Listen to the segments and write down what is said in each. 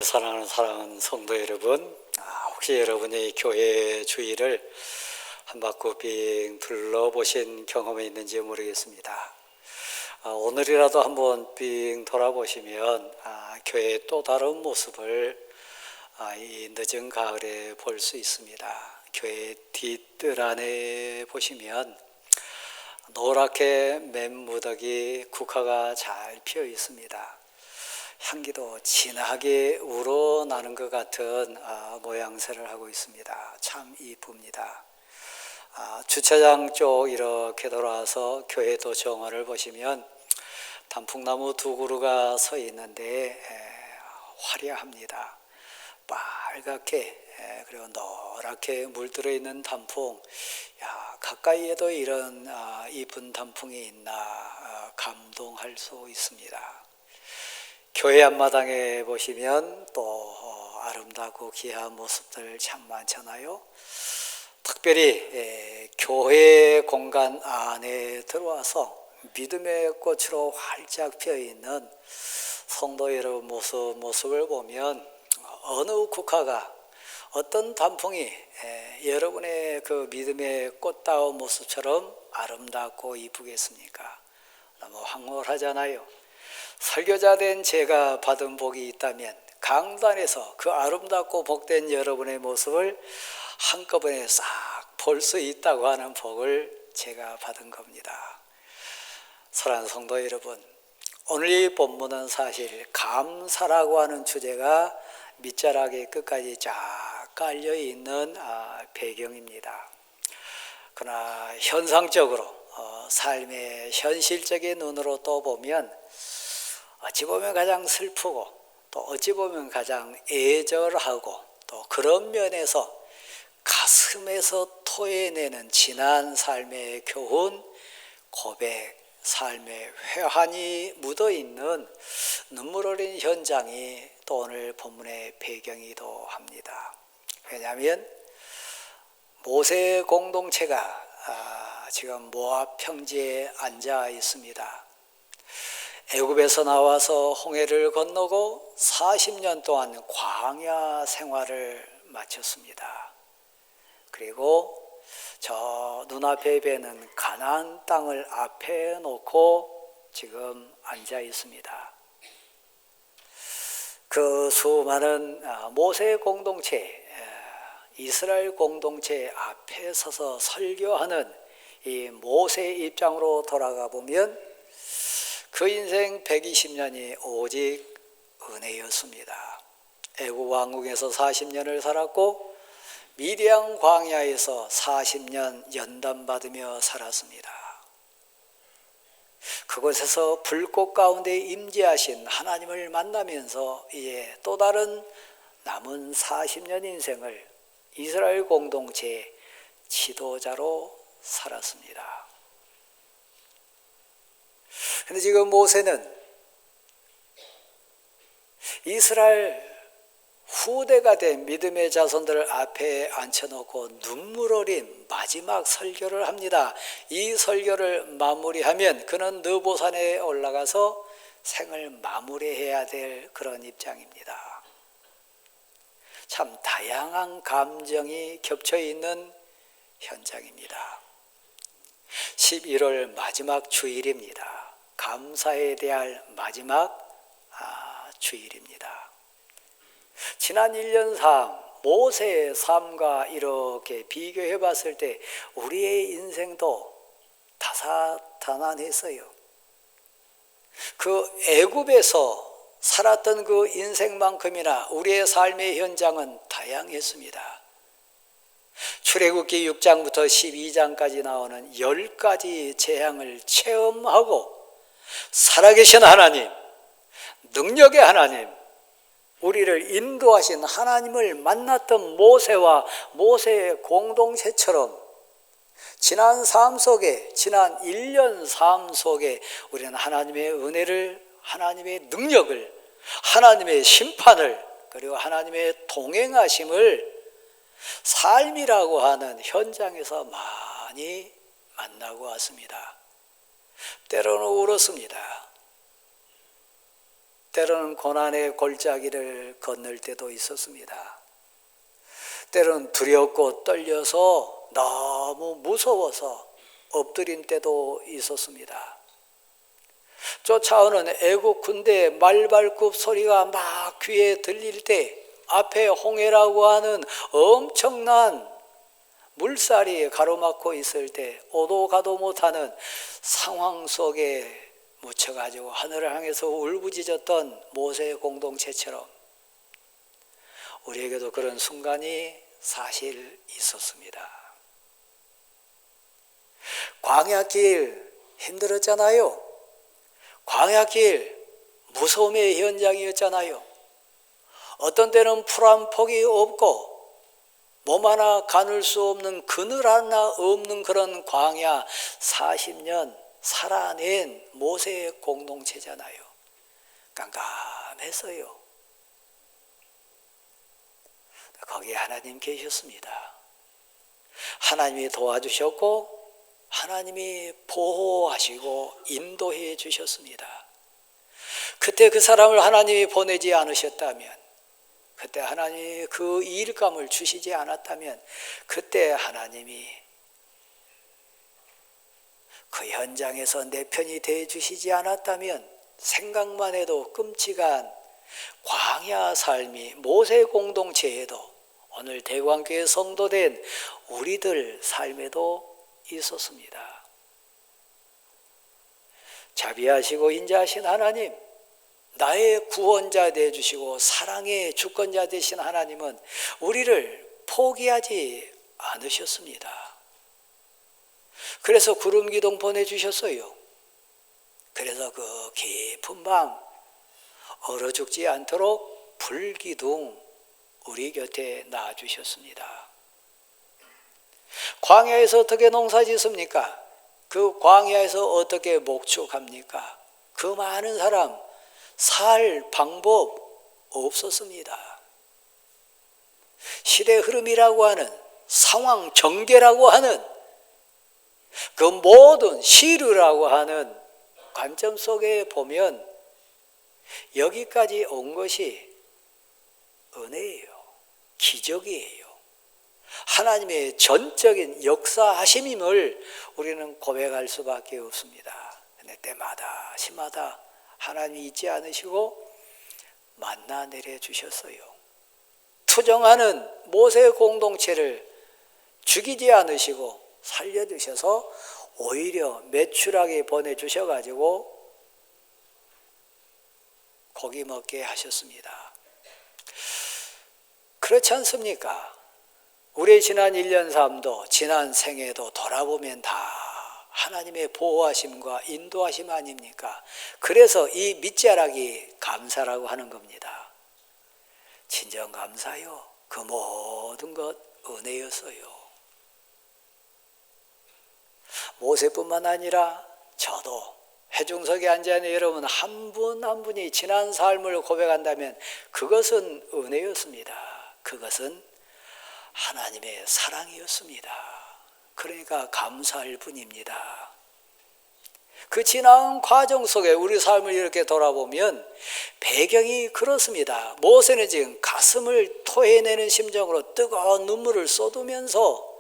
사랑하는 성도 여러분, 혹시 여러분이 교회 주위를 한 바퀴 빙 둘러보신 경험이 있는지 모르겠습니다. 오늘이라도 한번 빙 돌아보시면 교회의 또 다른 모습을 이 늦은 가을에 볼 수 있습니다. 교회 뒷뜰 안에 보시면 노랗게 맨 무더기 국화가 잘 피어 있습니다. 향기도 진하게 우러나는 것 같은 모양새를 하고 있습니다. 참 이쁩니다. 주차장 쪽 이렇게 돌아와서 교회도 정원을 보시면 단풍나무 두 그루가 서 있는데 화려합니다. 빨갛게 그리고 노랗게 물들어 있는 단풍. 가까이에도 이런 이쁜 단풍이 있나 감동할 수 있습니다. 교회 앞마당에 보시면 또 아름다고 귀한 모습들 참 많잖아요. 특별히 교회 공간 안에 들어와서 믿음의 꽃으로 활짝 피어있는 성도 여러분 모습을 보면 어느 국화가 어떤 단풍이 여러분의 그 믿음의 꽃다운 모습처럼 아름답고 이쁘겠습니까? 너무 황홀하잖아요. 설교자 된 제가 받은 복이 있다면 강단에서 그 아름답고 복된 여러분의 모습을 한꺼번에 싹 볼 수 있다고 하는 복을 제가 받은 겁니다. 사랑하는 성도 여러분, 오늘 이 본문은 사실 감사라고 하는 주제가 밑자락에 끝까지 쫙 깔려있는 배경입니다. 그러나 현상적으로 삶의 현실적인 눈으로 또 보면 어찌 보면 가장 슬프고 또 어찌 보면 가장 애절하고 또 그런 면에서 가슴에서 토해내는 지난 삶의 교훈, 고백, 삶의 회한이 묻어있는 눈물 어린 현장이 또 오늘 본문의 배경이기도 합니다. 왜냐하면 모세 공동체가 지금 모압 평지에 앉아 있습니다. 애굽에서 나와서 홍해를 건너고 40년 동안 광야 생활을 마쳤습니다. 그리고 저 눈앞에 뵈는 가나안 땅을 앞에 놓고 지금 앉아 있습니다. 그 수많은 모세 공동체, 이스라엘 공동체 앞에 서서 설교하는 이 모세 입장으로 돌아가 보면 그 인생 120년이 오직 은혜였습니다. 애굽 왕국에서 40년을 살았고 미디안 광야에서 40년 연단받으며 살았습니다. 그곳에서 불꽃 가운데 임재하신 하나님을 만나면서 이제 또 다른 남은 40년 인생을 이스라엘 공동체의 지도자로 살았습니다. 그런데 지금 모세는 이스라엘 후대가 된 믿음의 자손들을 앞에 앉혀놓고 눈물 어린 마지막 설교를 합니다. 이 설교를 마무리하면 그는 느보산에 올라가서 생을 마무리해야 될 그런 입장입니다. 참 다양한 감정이 겹쳐있는 현장입니다. 11월 마지막 주일입니다. 감사에 대할 마지막 주일입니다. 지난 1년 삶, 모세의 삶과 이렇게 비교해 봤을 때 우리의 인생도 다사다난했어요. 그 애굽에서 살았던 그 인생만큼이나 우리의 삶의 현장은 다양했습니다. 출애굽기 6장부터 12장까지 나오는 10가지 재앙을 체험하고 살아계신 하나님, 능력의 하나님, 우리를 인도하신 하나님을 만났던 모세와 모세의 공동체처럼 지난 삶 속에, 지난 1년 삶 속에 우리는 하나님의 은혜를, 하나님의 능력을, 하나님의 심판을, 그리고 하나님의 동행하심을 삶이라고 하는 현장에서 많이 만나고 왔습니다. 때로는 울었습니다. 때로는 고난의 골짜기를 건널 때도 있었습니다. 때로는 두렵고 떨려서 너무 무서워서 엎드린 때도 있었습니다. 쫓아오는 애국 군대의 말발굽 소리가 막 귀에 들릴 때 앞에 홍해라고 하는 엄청난 물살이 가로막고 있을 때 오도 가도 못하는 상황 속에 묻혀가지고 하늘을 향해서 울부짖었던 모세 공동체처럼 우리에게도 그런 순간이 사실 있었습니다. 광야길 힘들었잖아요. 광야길 무서움의 현장이었잖아요. 어떤 때는 풀 한 폭이 없고 몸 하나 가눌 수 없는 그늘 하나 없는 그런 광야 40년 살아낸 모세의 공동체잖아요. 깜깜했어요. 거기에 하나님 계셨습니다. 하나님이 도와주셨고 하나님이 보호하시고 인도해 주셨습니다. 그때 그 사람을 하나님이 보내지 않으셨다면, 그때 하나님이 그 일감을 주시지 않았다면, 그때 하나님이 그 현장에서 내 편이 되어 주시지 않았다면 생각만 해도 끔찍한 광야 삶이 모세 공동체에도 오늘 대광교회 성도된 우리들 삶에도 있었습니다. 자비하시고 인자하신 하나님, 나의 구원자 되어주시고 사랑의 주권자 되신 하나님은 우리를 포기하지 않으셨습니다. 그래서 구름기둥 보내주셨어요. 그래서 그 깊은 밤 얼어 죽지 않도록 불기둥 우리 곁에 놔주셨습니다. 광야에서 어떻게 농사 짓습니까? 그 광야에서 어떻게 목축합니까? 그 많은 사람 살 방법 없었습니다. 시대 흐름이라고 하는 상황 전개라고 하는 그 모든 시류라고 하는 관점 속에 보면 여기까지 온 것이 은혜예요. 기적이에요. 하나님의 전적인 역사하심임을 우리는 고백할 수밖에 없습니다. 근데 때마다 시마다 하나님이 잊지 않으시고 만나 내려주셨어요. 투정하는 모세 공동체를 죽이지 않으시고 살려주셔서 오히려 매출하게 보내주셔가지고 고기 먹게 하셨습니다. 그렇지 않습니까? 우리의 지난 1년 삶도 지난 생애도 돌아보면 다 하나님의 보호하심과 인도하심 아닙니까? 그래서 이 밑자락이 감사라고 하는 겁니다. 진정 감사요. 그 모든 것 은혜였어요. 모세뿐만 아니라 저도 회중석에 앉아있는 여러분 한 분 한 분이 지난 삶을 고백한다면 그것은 은혜였습니다. 그것은 하나님의 사랑이었습니다. 그러니까 감사할 뿐입니다. 그 지난 과정 속에 우리 삶을 이렇게 돌아보면 배경이 그렇습니다. 모세는 지금 가슴을 토해내는 심정으로 뜨거운 눈물을 쏟으면서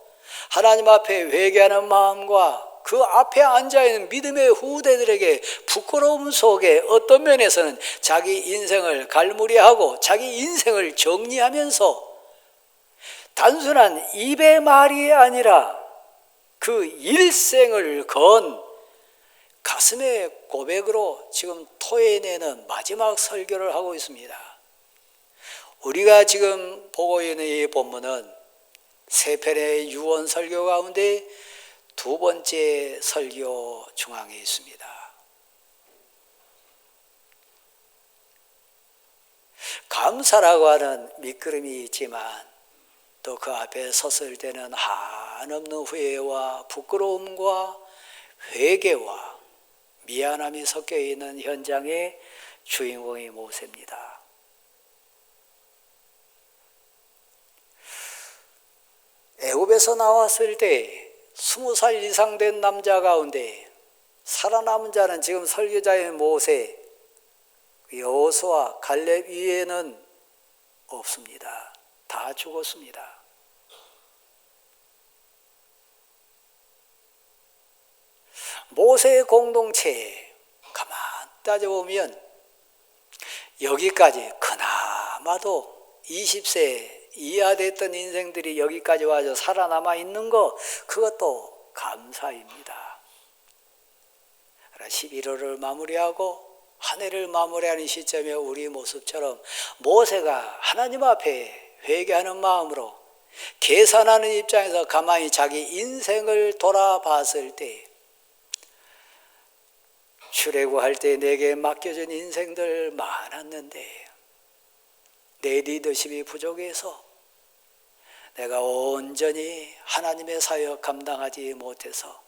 하나님 앞에 회개하는 마음과 그 앞에 앉아있는 믿음의 후대들에게 부끄러움 속에 어떤 면에서는 자기 인생을 갈무리하고 자기 인생을 정리하면서 단순한 입의 말이 아니라 그 일생을 건 가슴의 고백으로 지금 토해내는 마지막 설교를 하고 있습니다. 우리가 지금 보고 있는 이 본문은 세 편의 유언 설교 가운데 두 번째 설교 중앙에 있습니다. 감사라고 하는 밑그림이 있지만 또 그 앞에 섰을 때는 한없는 후회와 부끄러움과 회개와 미안함이 섞여 있는 현장의 주인공이 모세입니다. 애굽에서 나왔을 때 20살 이상 된 남자 가운데 살아남은 자는 지금 설교자의 모세, 여호수아, 갈렙 이외에는 없습니다. 다 죽었습니다. 모세의 공동체에 가만 따져보면 여기까지 그나마도 20세 이하 됐던 인생들이 여기까지 와서 살아남아 있는 거, 그것도 감사입니다. 11월을 마무리하고 한 해를 마무리하는 시점에 우리 모습처럼 모세가 하나님 앞에 회개하는 마음으로 계산하는 입장에서 가만히 자기 인생을 돌아봤을 때, 출애굽할 때 내게 맡겨진 인생들 많았는데 내 리더십이 부족해서 내가 온전히 하나님의 사역 감당하지 못해서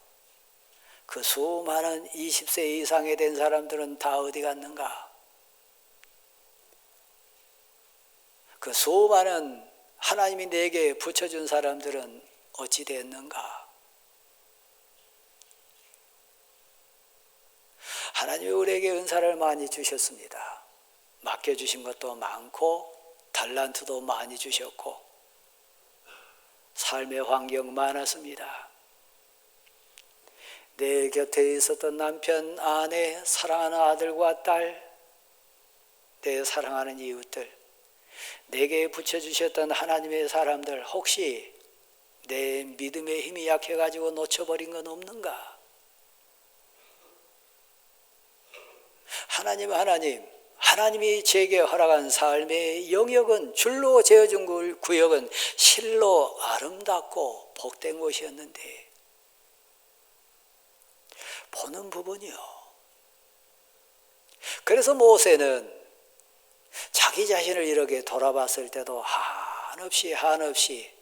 그 수많은 20세 이상에 된 사람들은 다 어디 갔는가? 그 수많은 하나님이 내게 붙여준 사람들은 어찌 됐는가? 하나님이 우리에게 은사를 많이 주셨습니다. 맡겨주신 것도 많고 달란트도 많이 주셨고 삶의 환경 많았습니다. 내 곁에 있었던 남편, 아내, 사랑하는 아들과 딸, 내 사랑하는 이웃들, 내게 붙여주셨던 하나님의 사람들, 혹시 내 믿음의 힘이 약해가지고 놓쳐버린 건 없는가? 하나님이 제게 허락한 삶의 영역은, 줄로 재어준 구역은 실로 아름답고 복된 곳이었는데 보는 부분이요. 그래서 모세는 자기 자신을 이렇게 돌아봤을 때도 한없이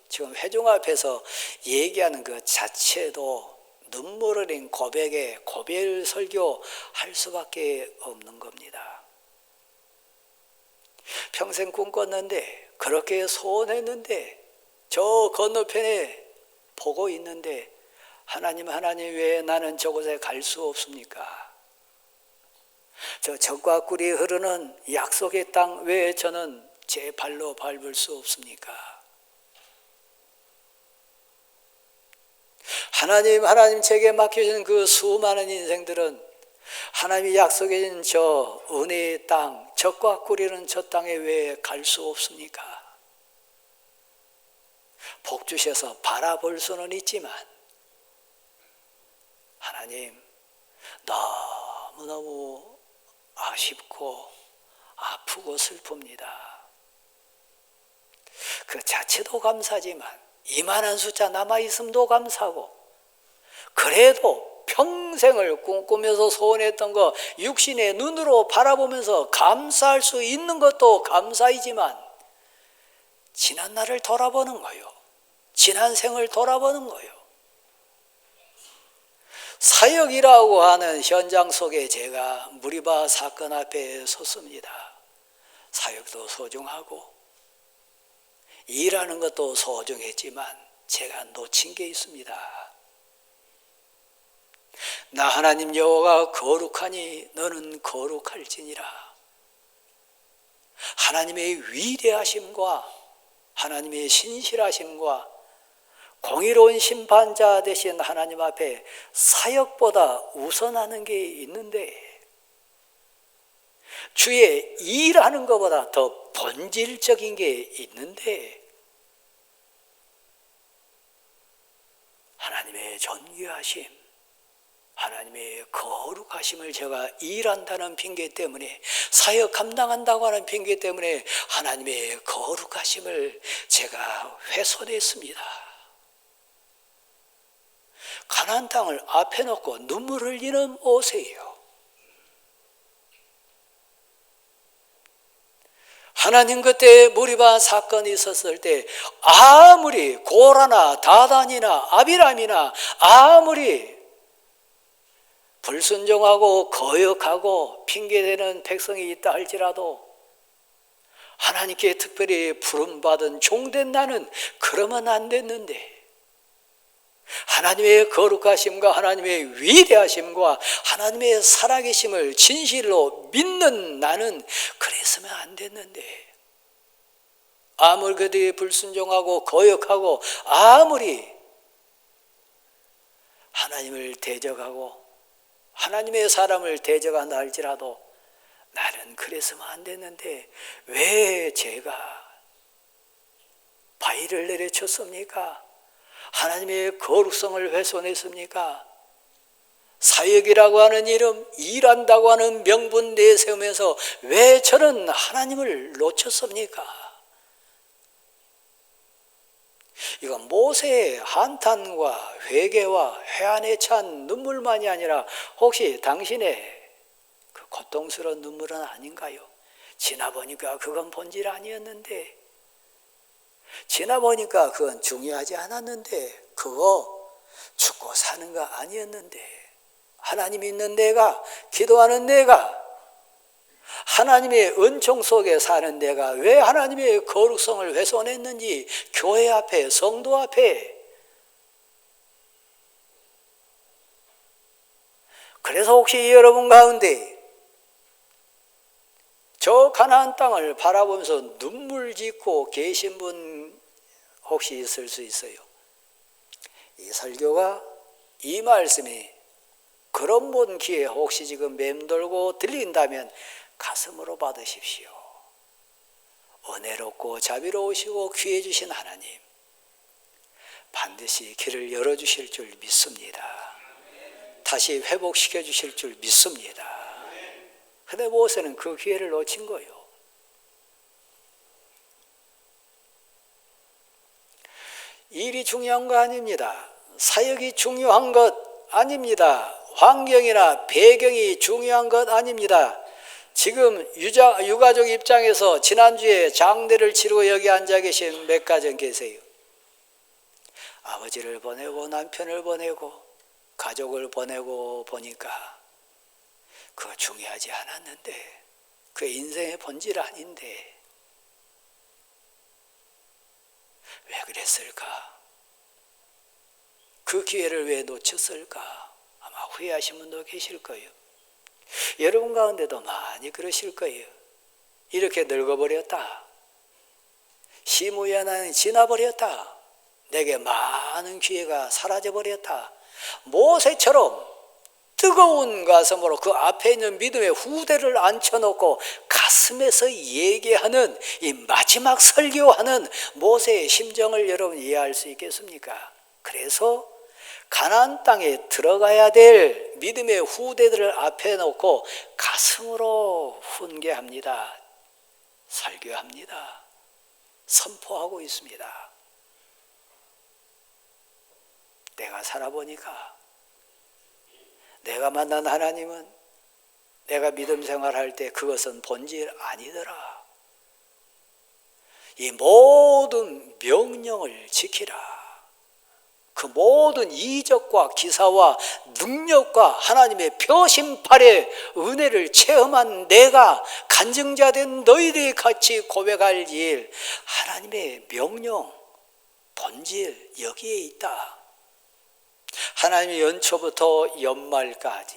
지금 회중 앞에서 얘기하는 그 자체도 눈물 흘린 고백에 고별 설교할 수밖에 없는 겁니다. 평생 꿈꿨는데, 그렇게 소원했는데, 저 건너편에 보고 있는데 하나님 왜 나는 저곳에 갈 수 없습니까? 저 적과 꿀이 흐르는 약속의 땅 왜 저는 제 발로 밟을 수 없습니까? 하나님 제게 맡겨진 그 수많은 인생들은 하나님이 약속해 준 저 은혜의 땅, 적과 꿀이는 저 땅에 왜 갈 수 없습니까? 복 주셔서 바라볼 수는 있지만 하나님, 너무너무 아쉽고 아프고 슬픕니다. 그 자체도 감사지만 이만한 숫자 남아있음도 감사하고, 그래도 평생을 꿈꾸면서 소원했던 거 육신의 눈으로 바라보면서 감사할 수 있는 것도 감사이지만 지난 날을 돌아보는 거요. 지난 생을 돌아보는 거요. 사역이라고 하는 현장 속에 제가 무리바 사건 앞에 섰습니다. 사역도 소중하고 일하는 것도 소중했지만 제가 놓친 게 있습니다. 나 하나님 여호와가 거룩하니 너는 거룩할지니라. 하나님의 위대하심과 하나님의 신실하심과 공의로운 심판자 되신 하나님 앞에 사역보다 우선하는 게 있는데, 주의 일하는 것보다 더 본질적인 게 있는데, 하나님의 존귀하심, 하나님의 거룩하심을 제가 일한다는 핑계 때문에, 사역 감당한다고 하는 핑계 때문에 하나님의 거룩하심을 제가 훼손했습니다. 가나안 땅을 앞에 놓고 눈물 흘리는 모세예요. 하나님 그때 무리바 사건이 있었을 때 아무리 고라나 다단이나 아비람이나 아무리 불순종하고 거역하고 핑계대는 백성이 있다 할지라도 하나님께 특별히 부름받은 종된 나는 그러면 안 됐는데, 하나님의 거룩하심과 하나님의 위대하심과 하나님의 살아계심을 진실로 믿는 나는 그랬으면 안 됐는데, 아무리 그들이 불순종하고 거역하고 아무리 하나님을 대적하고 하나님의 사람을 대적한다 할지라도 나는 그랬으면 안 됐는데 왜 제가 바위를 내려쳤습니까? 하나님의 거룩성을 훼손했습니까? 사역이라고 하는 이름, 일한다고 하는 명분 내세우면서 왜 저는 하나님을 놓쳤습니까? 이건 모세의 한탄과 회개와 회한에 찬 눈물만이 아니라 혹시 당신의 그 고통스러운 눈물은 아닌가요? 지나보니까 그건 본질 아니었는데, 지나보니까 그건 중요하지 않았는데, 그거 죽고 사는 거 아니었는데, 하나님 있는 내가, 기도하는 내가, 하나님의 은총 속에 사는 내가 왜 하나님의 거룩성을 훼손했는지 교회 앞에, 성도 앞에. 그래서 혹시 여러분 가운데 저 가나안 땅을 바라보면서 눈물 짓고 계신 분 혹시 있을 수 있어요. 이 설교가, 이 말씀이 그런 분 귀에 혹시 지금 맴돌고 들린다면 가슴으로 받으십시오. 은혜롭고 자비로우시고 귀해 주신 하나님, 반드시 길을 열어주실 줄 믿습니다. 다시 회복시켜 주실 줄 믿습니다. 근데 모세는 그 기회를 놓친 거예요. 일이 중요한 거 아닙니다. 사역이 중요한 것 아닙니다. 환경이나 배경이 중요한 것 아닙니다. 지금 유가족 입장에서 지난주에 장례를 치르고 여기 앉아 계신 몇 가정 계세요. 아버지를 보내고 남편을 보내고 가족을 보내고 보니까 그거 중요하지 않았는데, 그 인생의 본질 아닌데 왜 그랬을까? 그 기회를 왜 놓쳤을까? 아마 후회하신 분도 계실 거예요. 여러분 가운데도 많이 그러실 거예요. 이렇게 늙어버렸다. 시무연한이 지나버렸다. 내게 많은 기회가 사라져버렸다. 모세처럼 뜨거운 가슴으로 그 앞에 있는 믿음의 후대를 앉혀놓고 가슴에서 얘기하는 이 마지막 설교하는 모세의 심정을 여러분 이해할 수 있겠습니까? 그래서 가나안 땅에 들어가야 될 믿음의 후대들을 앞에 놓고 가슴으로 훈계합니다. 설교합니다. 선포하고 있습니다. 내가 살아보니까 내가 만난 하나님은 내가 믿음 생활할 때 그것은 본질 아니더라. 이 모든 명령을 지키라. 그 모든 이적과 기사와 능력과 하나님의 표심팔의 은혜를 체험한 내가 간증자 된 너희들이 같이 고백할 일, 하나님의 명령, 본질 여기에 있다. 하나님의 연초부터 연말까지,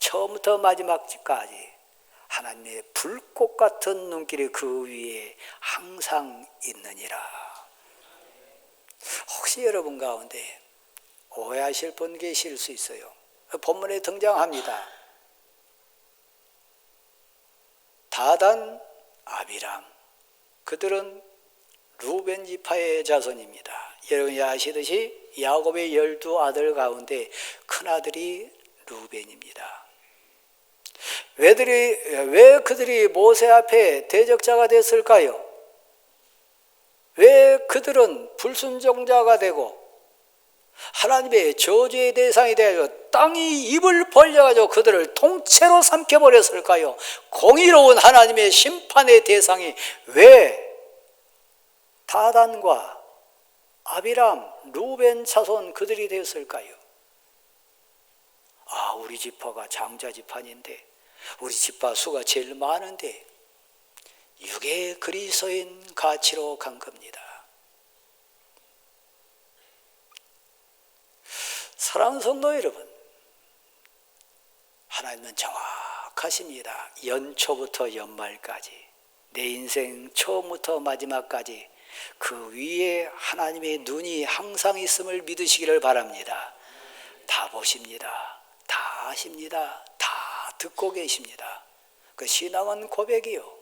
처음부터 마지막까지 하나님의 불꽃 같은 눈길이 그 위에 항상 있느니라. 혹시 여러분 가운데 오해하실 분 계실 수 있어요. 본문에 등장합니다. 다단, 아비람, 그들은 루벤 지파의 자손입니다. 여러분이 아시듯이 야곱의 12아들 가운데 큰아들이 루벤입니다. 왜 그들이 모세 앞에 대적자가 됐을까요? 왜 그들은 불순종자가 되고 하나님의 저주의 대상이 되어서 땅이 입을 벌려가지고 그들을 통째로 삼켜버렸을까요? 공의로운 하나님의 심판의 대상이 왜 다단과 아비람, 루벤 자손 그들이 되었을까요? 우리 지파가 장자 지파인데, 우리 지파 수가 제일 많은데 육의 그리스도인 가치로 간 겁니다. 사랑하는 성도 여러분, 하나님은 정확하십니다. 연초부터 연말까지, 내 인생 처음부터 마지막까지 그 위에 하나님의 눈이 항상 있음을 믿으시기를 바랍니다. 다 보십니다. 다 아십니다. 다 듣고 계십니다. 그 신앙은 고백이요,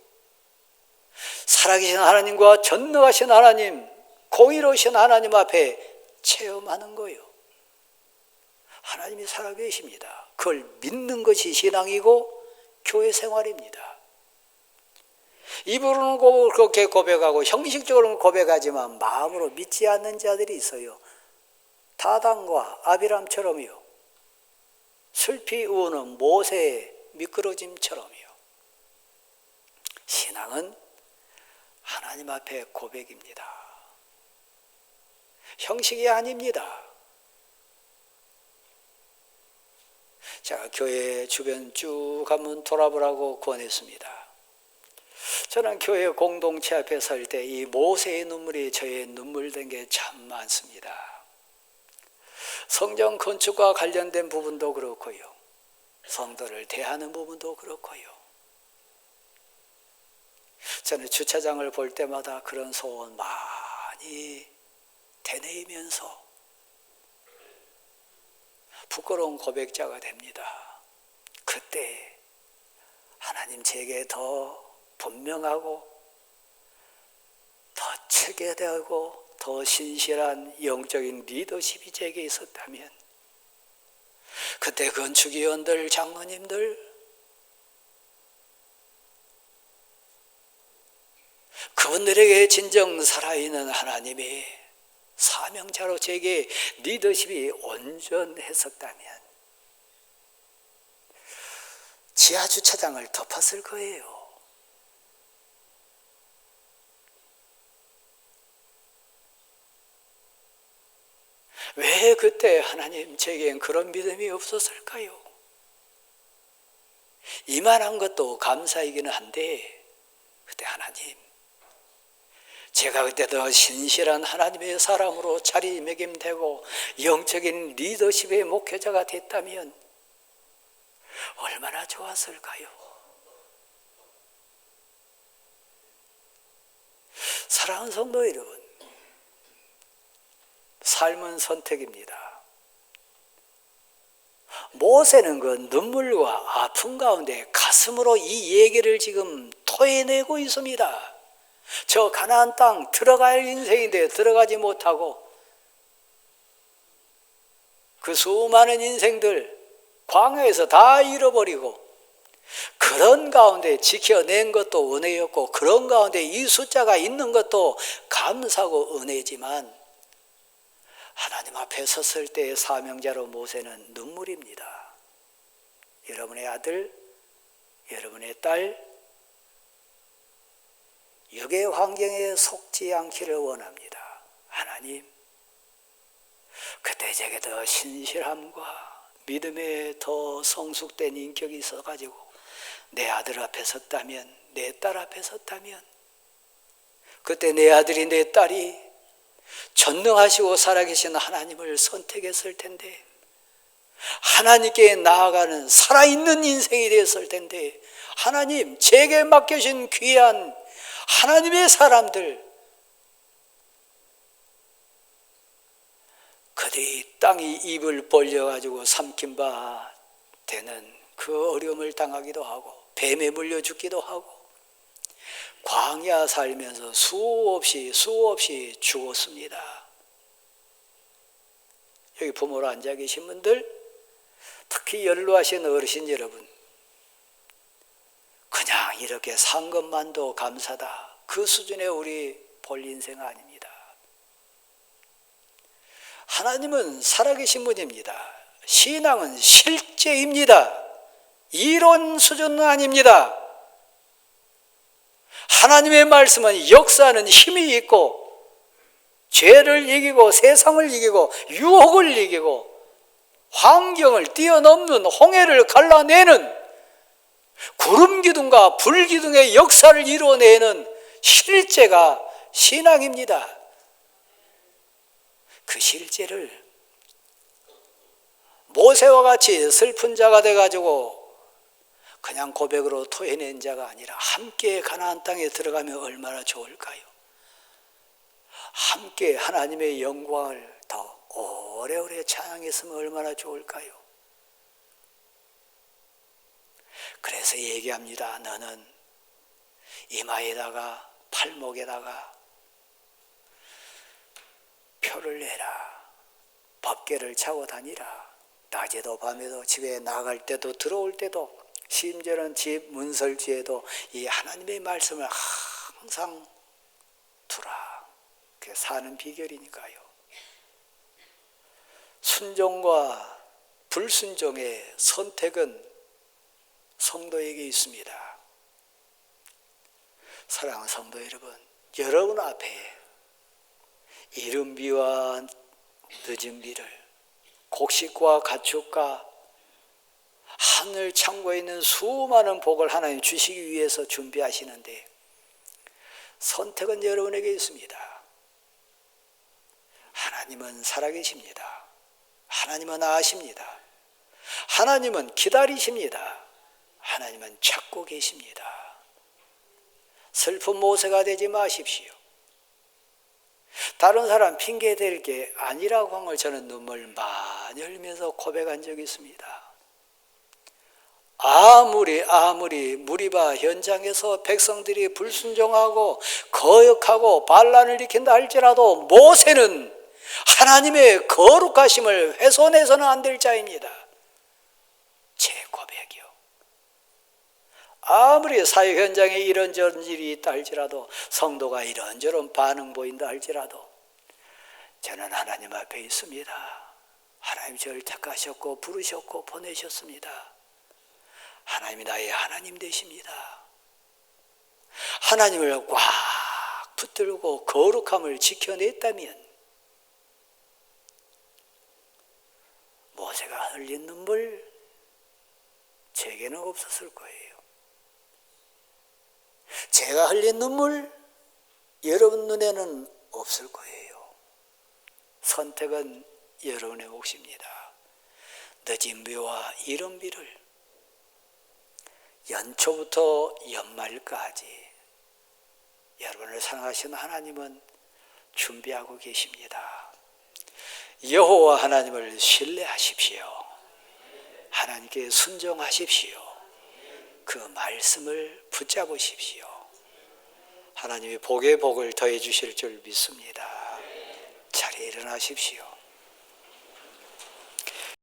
살아계신 하나님과 전능하신 하나님, 공의로우신 하나님 앞에 체험하는 거요. 하나님이 살아계십니다. 그걸 믿는 것이 신앙이고 교회 생활입니다. 입으로는 그렇게 고백하고 형식적으로는 고백하지만 마음으로 믿지 않는 자들이 있어요. 다단과 아비람처럼요. 슬피 우는 모세의 미끄러짐처럼요. 신앙은 하나님 앞에 고백입니다. 형식이 아닙니다. 자, 교회 주변 쭉 한번 돌아보라고 권했습니다. 저는 교회 공동체 앞에 설 때 이 모세의 눈물이 저의 눈물 된 게 참 많습니다. 성전 건축과 관련된 부분도 그렇고요, 성도를 대하는 부분도 그렇고요. 저는 주차장을 볼 때마다 그런 소원 많이 되뇌이면서 부끄러운 고백자가 됩니다. 그때 하나님 제게 더 분명하고 더 체계되고 더 신실한 영적인 리더십이 제게 있었다면, 그때 건축위원들, 장로님들, 그분들에게 진정 살아있는 하나님의 사명자로 제게 리더십이 온전했었다면 지하 주차장을 덮었을 거예요. 왜 그때 하나님 제게는 그런 믿음이 없었을까요? 이만한 것도 감사이기는 한데, 그때 하나님, 제가 그때 더 신실한 하나님의 사람으로 자리매김되고 영적인 리더십의 목회자가 됐다면 얼마나 좋았을까요? 사랑하는 성도 여러분, 삶은 선택입니다. 모세는 그 눈물과 아픔 가운데 가슴으로 이 얘기를 지금 토해내고 있습니다. 저 가나안 땅 들어갈 인생인데 들어가지 못하고 그 수많은 인생들 광야에서 다 잃어버리고, 그런 가운데 지켜낸 것도 은혜였고, 그런 가운데 이 숫자가 있는 것도 감사고 은혜지만, 하나님 앞에 섰을 때의 사명자로 모세는 눈물입니다. 여러분의 아들, 여러분의 딸, 육의 환경에 속지 않기를 원합니다. 하나님, 그때 제게 더 신실함과 믿음에 더 성숙된 인격이 있어가지고 내 아들 앞에 섰다면, 내 딸 앞에 섰다면, 그때 내 아들이 내 딸이 전능하시고 살아계신 하나님을 선택했을 텐데, 하나님께 나아가는 살아있는 인생이 되었을 텐데, 하나님 제게 맡겨진 귀한 하나님의 사람들, 그들이 땅이 입을 벌려가지고 삼킨 바 되는 그 어려움을 당하기도 하고, 뱀에 물려 죽기도 하고, 광야 살면서 수없이 죽었습니다. 여기 부모로 앉아 계신 분들, 특히 연로하신 어르신 여러분, 그냥 이렇게 산 것만도 감사다, 그 수준의 우리 볼 인생 아닙니다. 하나님은 살아계신 분입니다. 신앙은 실제입니다. 이론 수준은 아닙니다. 하나님의 말씀은 역사하는 힘이 있고, 죄를 이기고 세상을 이기고 유혹을 이기고 환경을 뛰어넘는 홍해를 갈라내는 구름기둥과 불기둥의 역사를 이루어내는 실제가 신앙입니다. 그 실제를 모세와 같이 슬픈 자가 돼가지고 그냥 고백으로 토해낸 자가 아니라 함께 가나안 땅에 들어가면 얼마나 좋을까요? 함께 하나님의 영광을 더 오래오래 찬양했으면 얼마나 좋을까요? 그래서 얘기합니다. 너는 이마에다가 팔목에다가 표를 내라. 법궤를 차고 다니라. 낮에도 밤에도 집에 나갈 때도 들어올 때도 심지어는 집 문설주에도 이 하나님의 말씀을 항상 두라. 그게 사는 비결이니까요. 순종과 불순종의 선택은 성도에게 있습니다. 사랑하는 성도 여러분, 여러분 앞에 이른 비와 늦은 비를, 곡식과 가축과 하늘 창고에 있는 수많은 복을 하나님 주시기 위해서 준비하시는데 선택은 여러분에게 있습니다. 하나님은 살아계십니다. 하나님은 아십니다. 하나님은 기다리십니다. 하나님은 찾고 계십니다. 슬픈 모세가 되지 마십시오. 다른 사람 핑계 댈 게 아니라고 한 걸 저는 눈물 많이 흘리면서 고백한 적이 있습니다. 아무리 무리바 현장에서 백성들이 불순종하고 거역하고 반란을 일으킨다 할지라도 모세는 하나님의 거룩하심을 훼손해서는 안 될 자입니다. 제 고백이요. 아무리 사회 현장에 이런저런 일이 있다 할지라도, 성도가 이런저런 반응 보인다 할지라도 저는 하나님 앞에 있습니다. 하나님 저를 택하셨고 부르셨고 보내셨습니다. 하나님이 나의 하나님 되십니다. 하나님을 꽉 붙들고 거룩함을 지켜냈다면 모세가 흘린 눈물 제게는 없었을 거예요. 제가 흘린 눈물 여러분 눈에는 없을 거예요. 선택은 여러분의 몫입니다. 늦은 비와 이른 비를 연초부터 연말까지 여러분을 사랑하시는 하나님은 준비하고 계십니다. 여호와 하나님을 신뢰하십시오. 하나님께 순종하십시오. 그 말씀을 붙잡으십시오. 하나님이 복에 복을 더해 주실 줄 믿습니다. 자리에 일어나십시오.